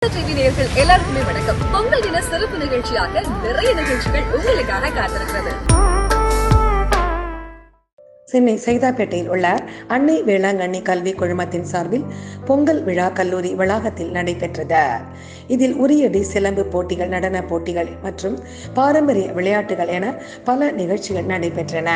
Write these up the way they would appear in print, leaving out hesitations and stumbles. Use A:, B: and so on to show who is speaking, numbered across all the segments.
A: TV நேயர்கள் எல்லாருக்குமே வணக்கம். பொங்கல் தின சிறப்பு நிகழ்ச்சியாக நிறைய நிகழ்ச்சிகள் உங்களுக்காக காத்திருக்கிறது.
B: சென்னை சைதாப்பேட்டையில் உள்ள அன்னை வேளாங்கண்ணி கல்வி குழுமத்தின் சார்பில் பொங்கல் விழா கல்லூரி வளாகத்தில் நடைபெற்றது. இதில் உரியடி, சிலம்பு போட்டிகள், நடன போட்டிகள் மற்றும் பாரம்பரிய விளையாட்டுகள் என பல நிகழ்ச்சிகள் நடைபெற்றன.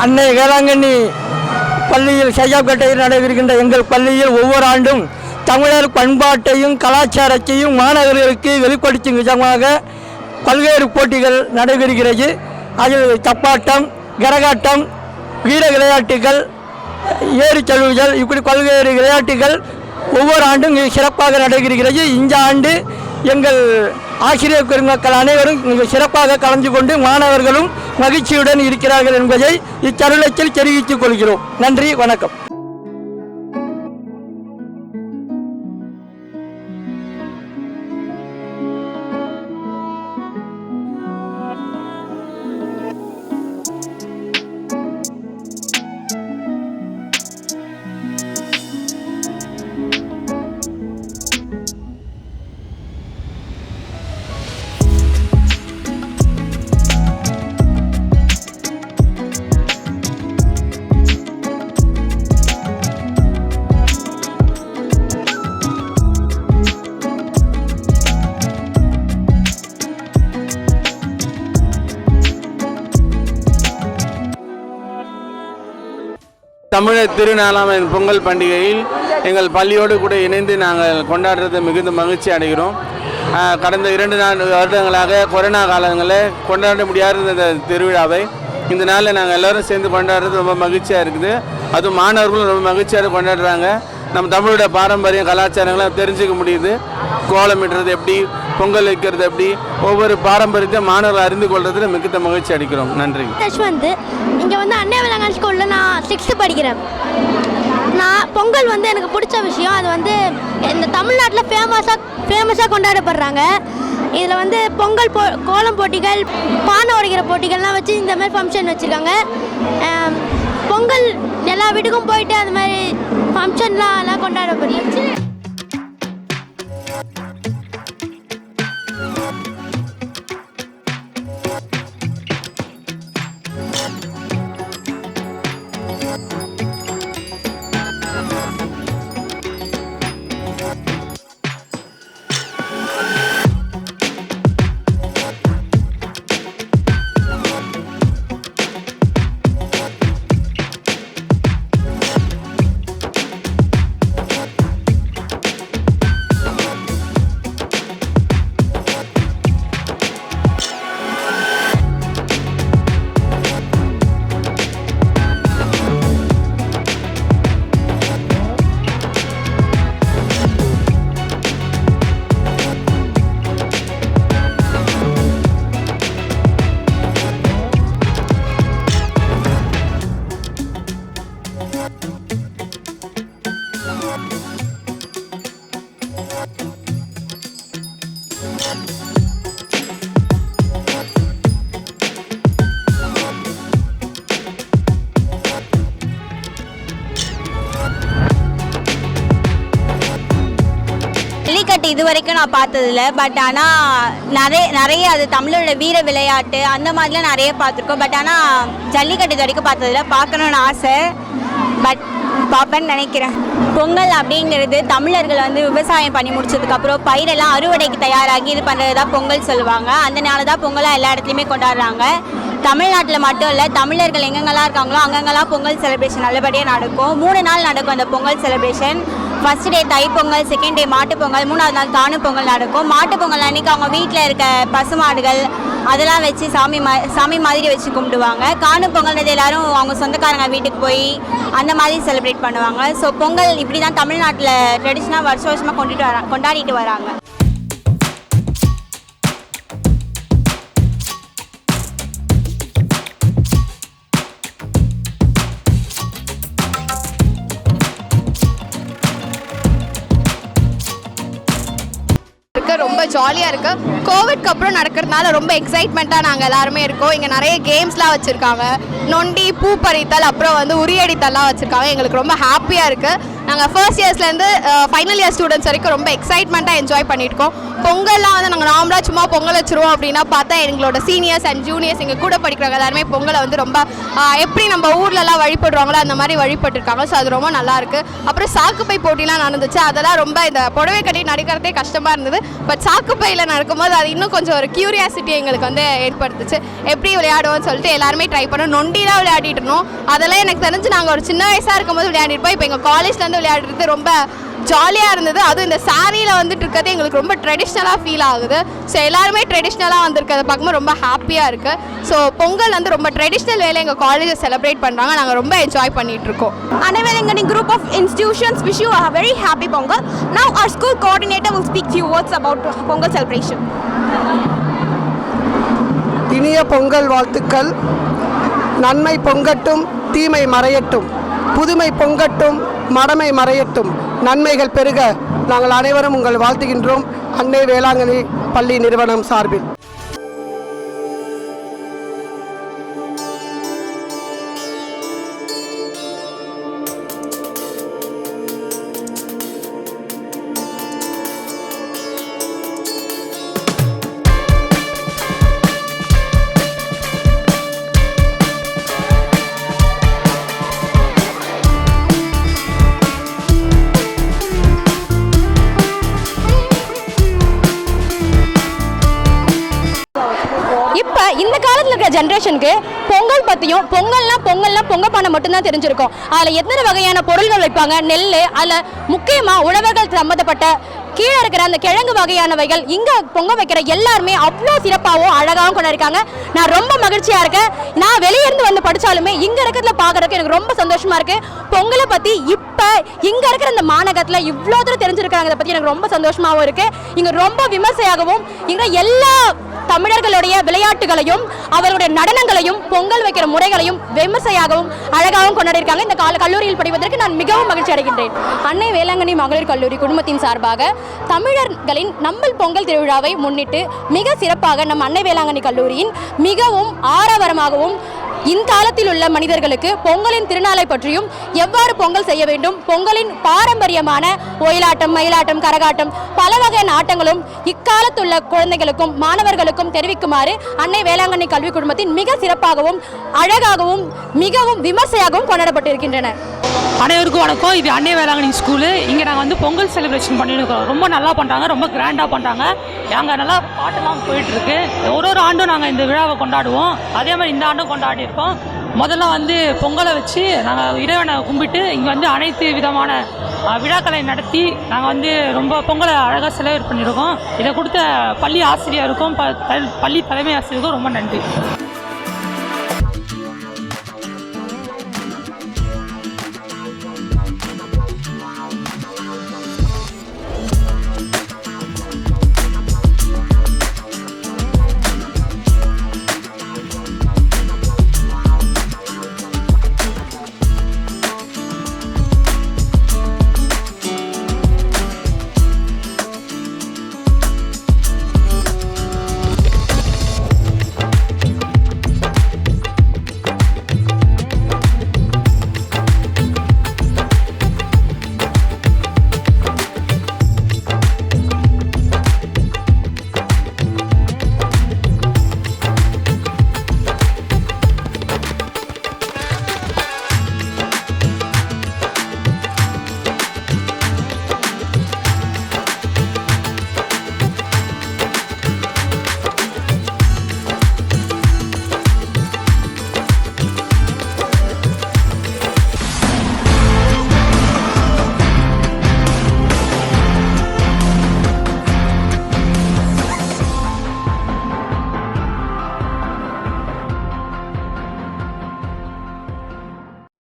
C: அன்னை வேளாங்கண்ணி பள்ளியில் சைதாப்பேட்டையில் நடைபெறுகின்ற எங்கள் பள்ளியில் ஒவ்வொரு ஆண்டும் தமிழர் பண்பாட்டையும் கலாச்சாரத்தையும் மாணவர்களுக்கு வெளிப்படுத்தும் விதமாக பல்வேறு போட்டிகள் நடைபெறுகிறது. அதில் தப்பாட்டம், கரகாட்டம், வீர விளையாட்டுகள், ஏறு தழுவுதல், இப்படி பல்வேறு விளையாட்டுகள் ஒவ்வொரு ஆண்டும் சிறப்பாக நடைபெறுகிறது. இந்த ஆண்டு எங்கள் ஆசிரியர் பெருமக்கள் அனைவரும் மிக சிறப்பாக கலந்து கொண்டு மாணவர்களும் மகிழ்ச்சியுடன் இருக்கிறார்கள் என்பதை இத்தருணத்தில் தெரிவித்துக் கொள்கிறோம். நன்றி, வணக்கம்.
D: தமிழர் திருநாளாம் பொங்கல் பண்டிகையில் எங்கள் பள்ளியோடு கூட இணைந்து நாங்கள் கொண்டாடுறது மிகுந்த மகிழ்ச்சி அடைகிறோம். கடந்த 2 வருடங்களாக கொரோனா காலங்களில் கொண்டாட முடியாத இந்த திருவிழாவை இந்த நாளில் நாங்கள் எல்லோரும் சேர்ந்து கொண்டாடுறது ரொம்ப மகிழ்ச்சியாக இருக்குது. அதுவும் மாணவர்களும் ரொம்ப மகிழ்ச்சியாக கொண்டாடுறாங்க. நம்ம தமிழோட பாரம்பரியம் கலாச்சாரங்களை தெரிஞ்சுக்க முடியுது. கோலமிடுறது எப்படி, பொங்கல் வைக்கிறது எப்படி, ஒவ்வொரு பாரம்பரியத்தை மாணவர்கள் அறிந்து கொள்றதுல மிகுந்த மகிழ்ச்சி அளிக்கிறோம். நன்றி.
E: இங்கே அன்னை வேளாங்கண்ணி ஸ்கூலில் நான் 6th படிக்கிறேன். நான் பொங்கல் எனக்கு பிடிச்ச விஷயம், அது இந்த தமிழ்நாட்டில் ஃபேமஸாக கொண்டாடப்படுறாங்க. இதில் பொங்கல் கோலம் போட்டிகள், பானை உடைக்கிற போட்டிகள்லாம் வச்சு இந்த மாதிரி ஃபங்க்ஷன் வச்சுருக்காங்க. பொங்கல் எல்லா வீட்டுக்கும் போயிட்டு அது மாதிரி ஃபங்க்ஷன்லாம் எல்லாம் கொண்டாடப்படுது.
F: ஜல்லிக்கட்டு இது வரைக்கும் நான் பார்த்ததில்ல. பட் ஆனால் நிறைய அது தமிழோட வீர விளையாட்டு அந்த மாதிரிலாம் நிறைய பார்த்துருக்கோம். பட் ஆனால் ஜல்லிக்கட்டு இது வரைக்கும் பார்த்ததில்ல. பார்க்கணுன்னு ஆசை. பட் பார்ப்பேன்னு நினைக்கிறேன். பொங்கல் அப்படிங்கிறது தமிழர்கள் வந்து விவசாயம் பண்ணி முடிச்சதுக்கப்புறம் பயிரெல்லாம் அறுவடைக்கு தயாராகி இது பண்ணுறது தான் பொங்கல் சொல்லுவாங்க. அதனால தான் பொங்கலாக எல்லா இடத்துலையுமே கொண்டாடுறாங்க. தமிழ்நாட்டில் மட்டும் இல்லை, தமிழர்கள் எங்கெங்கெல்லாம் இருக்காங்களோ அங்கங்கெல்லாம் பொங்கல் செலிப்ரேஷன் நல்லபடியாக நடக்கும். 3 நாள் நடக்கும் அந்த Pongal celebration. First day Thai Pongal, second day Mattu Pongal, 3ஆவது நாள் காணும் பொங்கல் நடக்கும். மாட்டுப்பொங்கல் அன்றைக்கி அவங்க வீட்டில் இருக்க பசுமாடுகள் அதெல்லாம் வச்சு சாமி மாதிரி வச்சு கும்பிடுவாங்க. காணும் பொங்கல்ன்றது எல்லாரும் அவங்க சொந்தக்காரங்க வீட்டுக்கு போய் அந்த மாதிரி செலிப்ரேட் பண்ணுவாங்க. ஸோ பொங்கல் இப்படி தான் தமிழ்நாட்டில் ட்ரெடிஷ்னலாக வருஷமாக கொண்டாடிட்டு வராங்க.
G: ரொம்ப ஜாலியாக இருக்குது. கோவிட்க்கு அப்புறம் நடக்கிறதுனால ரொம்ப எக்ஸைட்மெண்ட்டாக நாங்கள் எல்லாருமே இருக்கோம். இங்கே நிறைய கேம்ஸ்லாம் வச்சுருக்காங்க. நொண்டி, பூ பறித்தல், அப்புறம் வந்து உரியடித்தல்லாம் வச்சுருக்காங்க. எங்களுக்கு ரொம்ப ஹாப்பியாக இருக்குது. நாங்கள் ஃபர்ஸ்ட் இயர்ஸ்லேருந்து ஃபைனல் இயர் ஸ்டூடெண்ட்ஸ் வரைக்கும் ரொம்ப எக்ஸைட்மெண்ட்டாக என்ஜாய் பண்ணியிருக்கோம். பொங்கல்லாம் வந்து நாங்கள் நார்மலாக சும்மா பொங்கல் வச்சுருவோம் அப்படின்னா பார்த்தா எங்களோட சீனியர்ஸ் அண்ட் ஜூனியர்ஸ் எங்கள் கூட படிக்கிறவங்க எல்லாருமே பொங்கலை வந்து ரொம்ப எப்படி நம்ம ஊர்லலாம் வழிபடுறாங்களோ அந்த மாதிரி வழிபட்டுருக்காங்க. ஸோ அது ரொம்ப நல்லாயிருக்கு. அப்புறம் சாக்குப்பை போட்டிலாம் நடந்துச்சு. அதெல்லாம் ரொம்ப இந்த புடவை கட்டி நடக்கிறதே கஷ்டமாக இருந்தது. பட் சாக்குப்பையில் நடக்கும்போது அது இன்னும் கொஞ்சம் ஒரு க்யூரியாசிட்டி எங்களுக்கு வந்து ஏற்படுத்துச்சு. எப்படி விளையாடுவோம்னு சொல்லிட்டு எல்லாருமே ட்ரை பண்ணோம். நொண்டி தான் விளையாடிட்டு இருந்தோம். அதெல்லாம் எனக்கு தெரிஞ்சு நாங்கள் ஒரு சின்ன வயசாக இருக்கும்போது விளையாடிருப்போம். இப்போ எங்கள் காலேஜ்லேருந்து விளையாடுறது ரொம்ப ஜாலியாக இருந்தது. அதுவும் இந்த சாரியில் வந்துட்டு இருக்கிறது எங்களுக்கு ரொம்ப ட்ரெடிஷ்னலாக ஃபீல் ஆகுது. ஸோ எல்லாருமே ட்ரெடிஷ்னலாக வந்திருக்கிறத பார்க்கும்போது ரொம்ப ஹாப்பியாக இருக்குது. ஸோ பொங்கல் வந்து ரொம்ப ட்ரெடிஷ்னல் வேலை எங்கள் காலேஜில் செலிப்ரேட் பண்ணுறாங்க. நாங்கள் ரொம்ப என்ஜாய் பண்ணிகிட்டு இருக்கோம்.
H: Annavelanganni group of institutions wish you a very happy Pongal. Now our school coordinator will speak few words about Pongal celebration.
I: இனிய பொங்கல் வாழ்த்துக்கள். நன்மை பொங்கட்டும், தீமை மறையட்டும், புதுமை பொங்கட்டும், மடமை மறையட்டும், நன்மைகள் பெருக நாங்கள் அனைவரும் உங்கள் வாழ்த்துகின்றோம். அன்னை வேளாங்கண்ணி பள்ளி நிறுவனம் சார்பில்.
E: இப்போ இந்த காலத்தில் இருக்கிற ஜென்ரேஷனுக்கு பொங்கல் பற்றியும் பொங்கல்னா பொங்கல் பண்ண மட்டும்தான் தெரிஞ்சிருக்கும். அதில் எத்தனை வகையான பொருள்கள் வைப்பாங்க, நெல், அதில் முக்கியமாக உழவர்கள் சம்மந்தப்பட்ட கீழே இருக்கிற அந்த கிழங்கு வகையானவைகள் இங்கே பொங்க வைக்கிற எல்லாருமே அவ்வளோ சிறப்பாகவும் அழகாகவும் கொண்டாடிருக்காங்க. நான் ரொம்ப மகிழ்ச்சியாக இருக்கேன். நான் வெளியேருந்து வந்து படித்தாலுமே இங்கே இருக்கிறதுல பார்க்குறதுக்கு எனக்கு ரொம்ப சந்தோஷமாக இருக்குது. பொங்கலை பற்றி இப்போ இங்கே இருக்கிற இந்த மாநகரத்தில் இவ்வளோ தூரம் தெரிஞ்சிருக்காங்க. அதை பற்றி எனக்கு ரொம்ப சந்தோஷமாகவும் இருக்குது. இங்கே ரொம்ப விமர்சையாகவும் இங்கே எல்லா தமிழர்களுடைய விளையாட்டுகளையும் அவர்களுடைய நடனங்களையும் பொங்கல் வைக்கிற முறைகளையும் விமர்சையாகவும் அழகாகவும் கொண்டாடிருக்காங்க. இந்த கல்லூரியில் படிப்பதற்கு நான் மிகவும் மகிழ்ச்சி அடைகின்றேன். அன்னை வேளாங்கண்ணி மகளிர் கல்லூரி குடும்பத்தின் சார்பாக தமிழர்களின் நம்மள் பொங்கல் திருவிழாவை முன்னிட்டு மிக சிறப்பாக நம் அன்னை வேளாங்கண்ணி கல்லூரியின் மிகவும் ஆரவாரமாகவும் இக்காலத்தில் உள்ள மனிதர்களுக்கு பொங்கலின் திருநாளை பற்றியும் எவ்வாறு பொங்கல் செய்ய வேண்டும், பொங்கலின் பாரம்பரியமான ஒயிலாட்டம், மயிலாட்டம், கரகாட்டம், பல வகையான ஆட்டங்களும் இக்காலத்துள்ள குழந்தைகளுக்கும் மாணவர்களுக்கும் தெரிவிக்குமாறு அன்னை வேளாங்கண்ணி கல்வி குடும்பத்தின் மிக சிறப்பாகவும் அழகாகவும் மிகவும் விமர்சையாகவும் கொண்டாடப்பட்டிருக்கின்றன.
J: அனைவருக்கும் வணக்கம். இது அன்னை வேளாங்கண்ணி ஸ்கூலு. இங்கே நாங்கள் வந்து பொங்கல் செலிப்ரேஷன் பண்ணியிருக்கோம். ரொம்ப நல்லா பண்ணுறாங்க, ரொம்ப கிராண்டாக பண்ணுறாங்க. நாங்கள் நல்லா பாட்டெல்லாம் போயிட்டுருக்கு. ஒரு ஆண்டும் நாங்கள் இந்த விழாவை கொண்டாடுவோம். அதே மாதிரி இந்த ஆண்டும் கொண்டாடியிருக்கோம். முதல்ல வந்து பொங்கலை வச்சு நாங்கள் இறைவனை கும்பிட்டு இங்கே வந்து அனைத்து விதமான விழாக்களை நடத்தி நாங்கள் வந்து ரொம்ப பொங்கலை அழகாக செலிப்ரேட் பண்ணியிருக்கோம். இதை கொடுத்த பள்ளி ஆசிரியருக்கும் பள்ளி தலைமை ஆசிரியருக்கும் ரொம்ப நன்றி.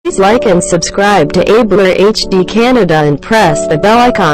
K: Please like and subscribe to Abler HD Canada and press the bell icon